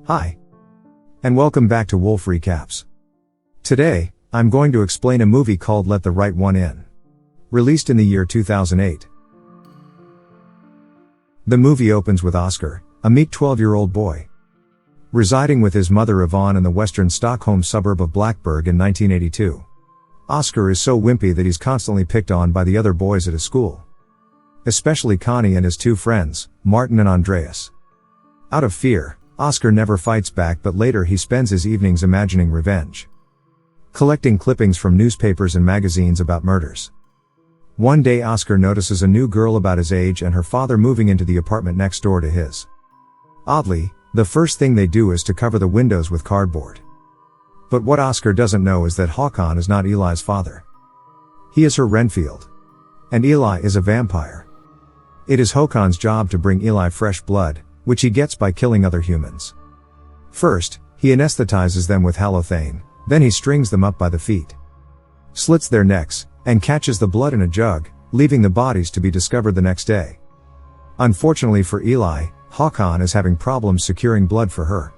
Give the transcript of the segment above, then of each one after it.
Hi. And welcome back to Wolf Recaps. Today, I'm going to explain a movie called Let the Right One In. Released in the year 2008. The movie opens with Oskar, a meek 12-year-old boy. Residing with his mother Yvonne in the western Stockholm suburb of Blackeberg in 1982. Oskar is so wimpy that he's constantly picked on by the other boys at his school. Especially Connie and his two friends, Martin and Andreas. Out of fear, Oskar never fights back, but later he spends his evenings imagining revenge. Collecting clippings from newspapers and magazines about murders. One day Oskar notices a new girl about his age and her father moving into the apartment next door to his. Oddly, the first thing they do is to cover the windows with cardboard. But what Oskar doesn't know is that Håkan is not Eli's father. He is her Renfield. And Eli is a vampire. It is Håkan's job to bring Eli fresh blood, which he gets by killing other humans. First, he anesthetizes them with halothane, then he strings them up by the feet, slits their necks, and catches the blood in a jug, leaving the bodies to be discovered the next day. Unfortunately for Eli, Håkan is having problems securing blood for her.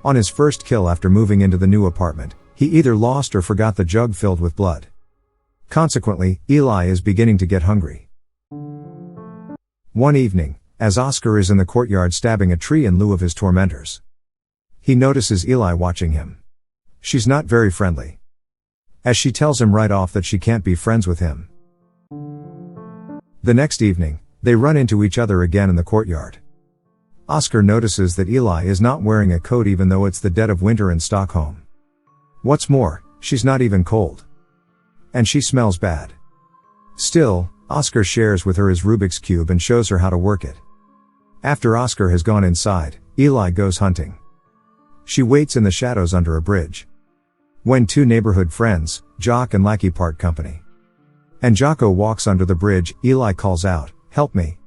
On his first kill after moving into the new apartment, he either lost or forgot the jug filled with blood. Consequently, Eli is beginning to get hungry. One evening, as Oskar is in the courtyard stabbing a tree in lieu of his tormentors, he notices Eli watching him. She's not very friendly, as she tells him right off that she can't be friends with him. The next evening, they run into each other again in the courtyard. Oskar notices that Eli is not wearing a coat even though it's the dead of winter in Stockholm. What's more, she's not even cold. And she smells bad. Still, Oskar shares with her his Rubik's Cube and shows her how to work it. After Oskar has gone inside, Eli goes hunting. She waits in the shadows under a bridge. When two neighborhood friends, Jock and Lackey, part company, and Jocko walks under the bridge, Eli calls out, "Help me."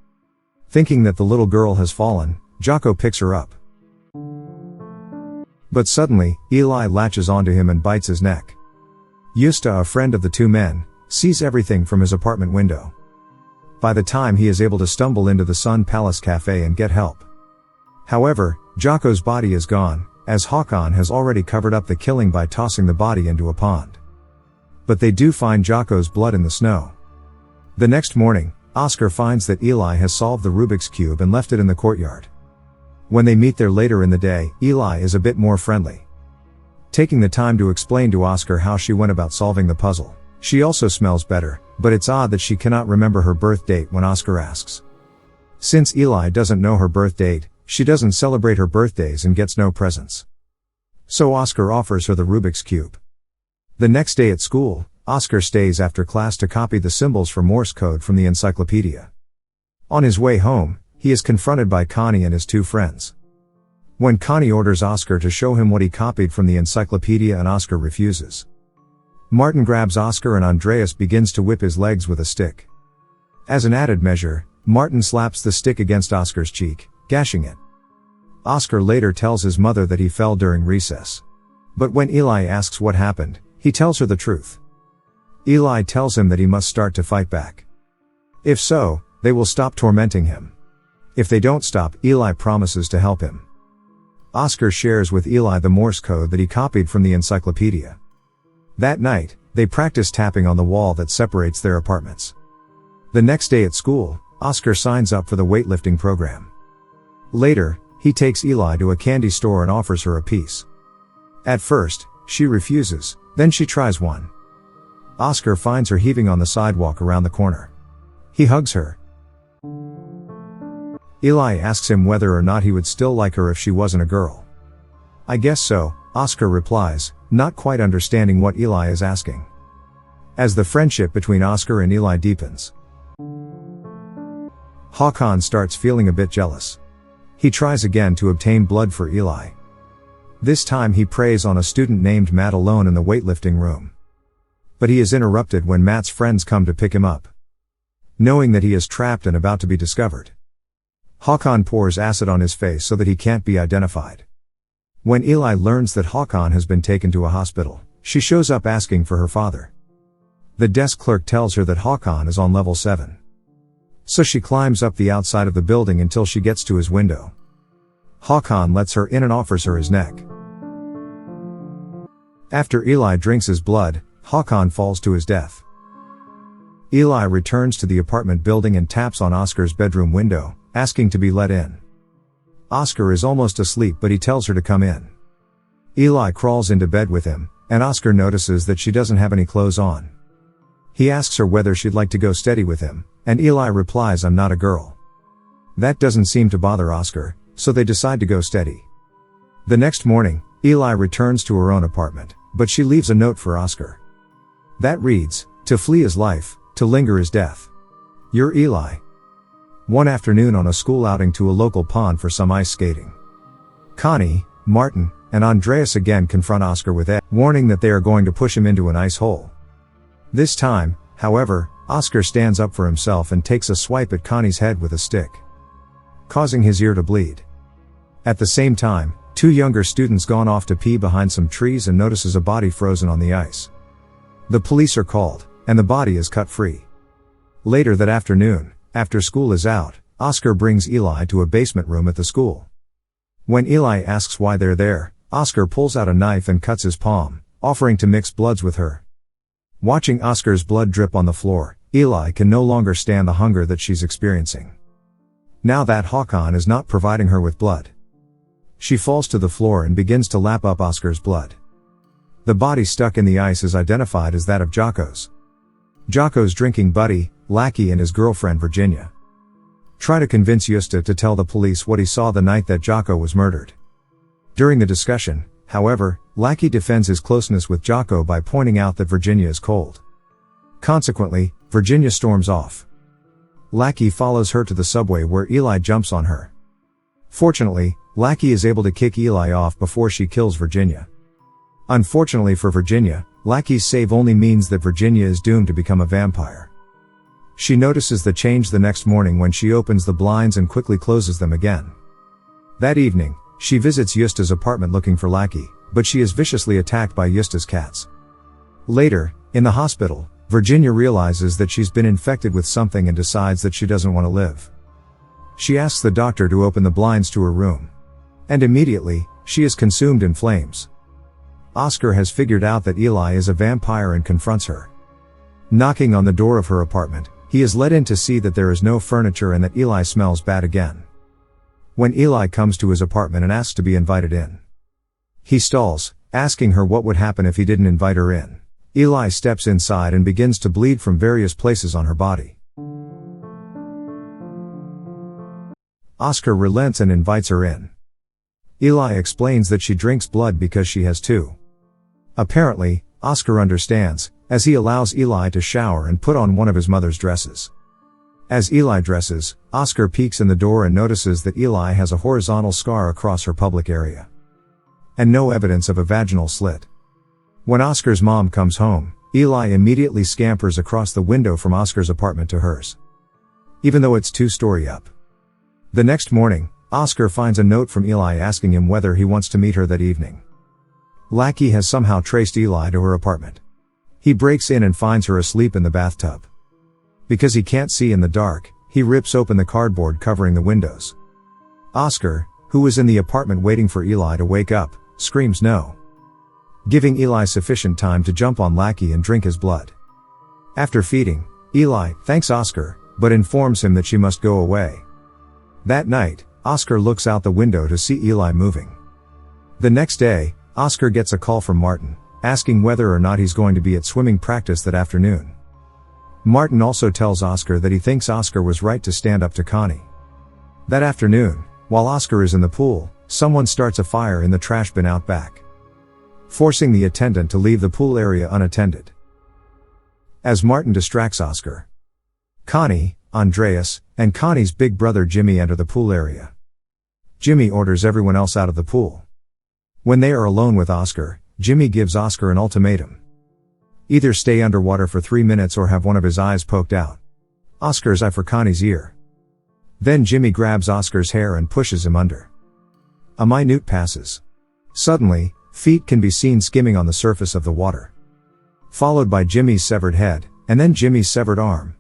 Thinking that the little girl has fallen, Jocko picks her up. But suddenly, Eli latches onto him and bites his neck. Justa, a friend of the two men, sees everything from his apartment window. By the time he is able to stumble into the Sun Palace Cafe and get help. However, Jocko's body is gone, as Håkan has already covered up the killing by tossing the body into a pond. But they do find Jocko's blood in the snow. The next morning, Oskar finds that Eli has solved the Rubik's Cube and left it in the courtyard. When they meet there later in the day, Eli is a bit more friendly, taking the time to explain to Oskar how she went about solving the puzzle. She also smells better, but it's odd that she cannot remember her birth date when Oskar asks. Since Eli doesn't know her birth date, she doesn't celebrate her birthdays and gets no presents. So Oskar offers her the Rubik's Cube. The next day at school, Oskar stays after class to copy the symbols for Morse code from the encyclopedia. On his way home, he is confronted by Connie and his two friends. When Connie orders Oskar to show him what he copied from the encyclopedia and Oskar refuses, Martin grabs Oskar and Andreas begins to whip his legs with a stick. As an added measure, Martin slaps the stick against Oskar's cheek, gashing it. Oskar later tells his mother that he fell during recess. But when Eli asks what happened, he tells her the truth. Eli tells him that he must start to fight back. If so, they will stop tormenting him. If they don't stop, Eli promises to help him. Oskar shares with Eli the Morse code that he copied from the encyclopedia. That night, they practice tapping on the wall that separates their apartments. The next day at school, Oskar signs up for the weightlifting program. Later, he takes Eli to a candy store and offers her a piece. At first, she refuses, then she tries one. Oskar finds her heaving on the sidewalk around the corner. He hugs her. Eli asks him whether or not he would still like her if she wasn't a girl. "I guess so," Oskar replies, not quite understanding what Eli is asking. As the friendship between Oskar and Eli deepens, Håkan starts feeling a bit jealous. He tries again to obtain blood for Eli. This time he preys on a student named Matt alone in the weightlifting room. But he is interrupted when Matt's friends come to pick him up. Knowing that he is trapped and about to be discovered, Håkan pours acid on his face so that he can't be identified. When Eli learns that Håkan has been taken to a hospital, she shows up asking for her father. The desk clerk tells her that Håkan is on level 7. So she climbs up the outside of the building until she gets to his window. Håkan lets her in and offers her his neck. After Eli drinks his blood, Håkan falls to his death. Eli returns to the apartment building and taps on Oskar's bedroom window, asking to be let in. Oskar is almost asleep, but he tells her to come in. Eli crawls into bed with him, and Oskar notices that she doesn't have any clothes on. He asks her whether she'd like to go steady with him, and Eli replies, "I'm not a girl." That doesn't seem to bother Oskar, so they decide to go steady. The next morning, Eli returns to her own apartment, but she leaves a note for Oskar. That reads, "To flee is life, to linger is death. You're Eli." One afternoon on a school outing to a local pond for some ice skating, Connie, Martin, and Andreas again confront Oskar with Ed, warning that they are going to push him into an ice hole. This time, however, Oskar stands up for himself and takes a swipe at Connie's head with a stick, causing his ear to bleed. At the same time, two younger students gone off to pee behind some trees and notices a body frozen on the ice. The police are called, and the body is cut free. Later that afternoon, after school is out, Oskar brings Eli to a basement room at the school. When Eli asks why they're there, Oskar pulls out a knife and cuts his palm, offering to mix bloods with her. Watching Oskar's blood drip on the floor, Eli can no longer stand the hunger that she's experiencing. Now that Håkan is not providing her with blood, she falls to the floor and begins to lap up Oskar's blood. The body stuck in the ice is identified as that of Jocko's. Jocko's drinking buddy, Lackey, and his girlfriend Virginia try to convince Justa to tell the police what he saw the night that Jocko was murdered. During the discussion, however, Lackey defends his closeness with Jocko by pointing out that Virginia is cold. Consequently, Virginia storms off. Lackey follows her to the subway where Eli jumps on her. Fortunately, Lackey is able to kick Eli off before she kills Virginia. Unfortunately for Virginia, Lackey's save only means that Virginia is doomed to become a vampire. She notices the change the next morning when she opens the blinds and quickly closes them again. That evening, she visits Justa's apartment looking for Lackey, but she is viciously attacked by Justa's cats. Later, in the hospital, Virginia realizes that she's been infected with something and decides that she doesn't want to live. She asks the doctor to open the blinds to her room. And immediately, she is consumed in flames. Oskar has figured out that Eli is a vampire and confronts her. Knocking on the door of her apartment, he is let in to see that there is no furniture and that Eli smells bad again. When Eli comes to his apartment and asks to be invited in, he stalls, asking her what would happen if he didn't invite her in. Eli steps inside and begins to bleed from various places on her body. Oskar relents and invites her in. Eli explains that she drinks blood because she has too. Apparently, Oskar understands, as he allows Eli to shower and put on one of his mother's dresses. As Eli dresses, Oskar peeks in the door and notices that Eli has a horizontal scar across her public area, and no evidence of a vaginal slit. When Oskar's mom comes home, Eli immediately scampers across the window from Oskar's apartment to hers, even though it's 2-story up. The next morning, Oskar finds a note from Eli asking him whether he wants to meet her that evening. Lackey has somehow traced Eli to her apartment. He breaks in and finds her asleep in the bathtub. Because he can't see in the dark, he rips open the cardboard covering the windows. Oskar, who was in the apartment waiting for Eli to wake up, screams no, giving Eli sufficient time to jump on Lackey and drink his blood. After feeding, Eli thanks Oskar, but informs him that she must go away. That night, Oskar looks out the window to see Eli moving. The next day, Oskar gets a call from Martin, asking whether or not he's going to be at swimming practice that afternoon. Martin also tells Oskar that he thinks Oskar was right to stand up to Connie. That afternoon, while Oskar is in the pool, someone starts a fire in the trash bin out back, forcing the attendant to leave the pool area unattended. As Martin distracts Oskar, Connie, Andreas, and Connie's big brother Jimmy enter the pool area. Jimmy orders everyone else out of the pool. When they are alone with Oskar, Jimmy gives Oskar an ultimatum. Either stay underwater for 3 minutes or have one of his eyes poked out. Oskar's eye for Connie's ear. Then Jimmy grabs Oskar's hair and pushes him under. A minute passes. Suddenly, feet can be seen skimming on the surface of the water, followed by Jimmy's severed head, and then Jimmy's severed arm.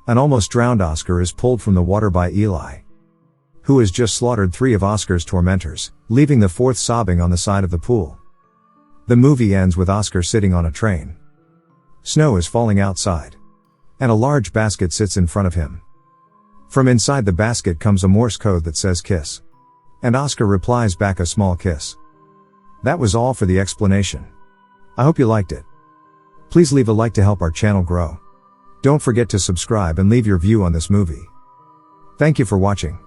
An almost drowned Oskar is pulled from the water by Eli. who has just slaughtered 3 of Oscar's tormentors, leaving the 4th sobbing on the side of the pool. The movie ends with Oskar sitting on a train. Snow is falling outside. And a large basket sits in front of him. From inside the basket comes a Morse code that says kiss. And Oskar replies back a small kiss. That was all for the explanation. I hope you liked it. Please leave a like to help our channel grow. Don't forget to subscribe and leave your view on this movie. Thank you for watching.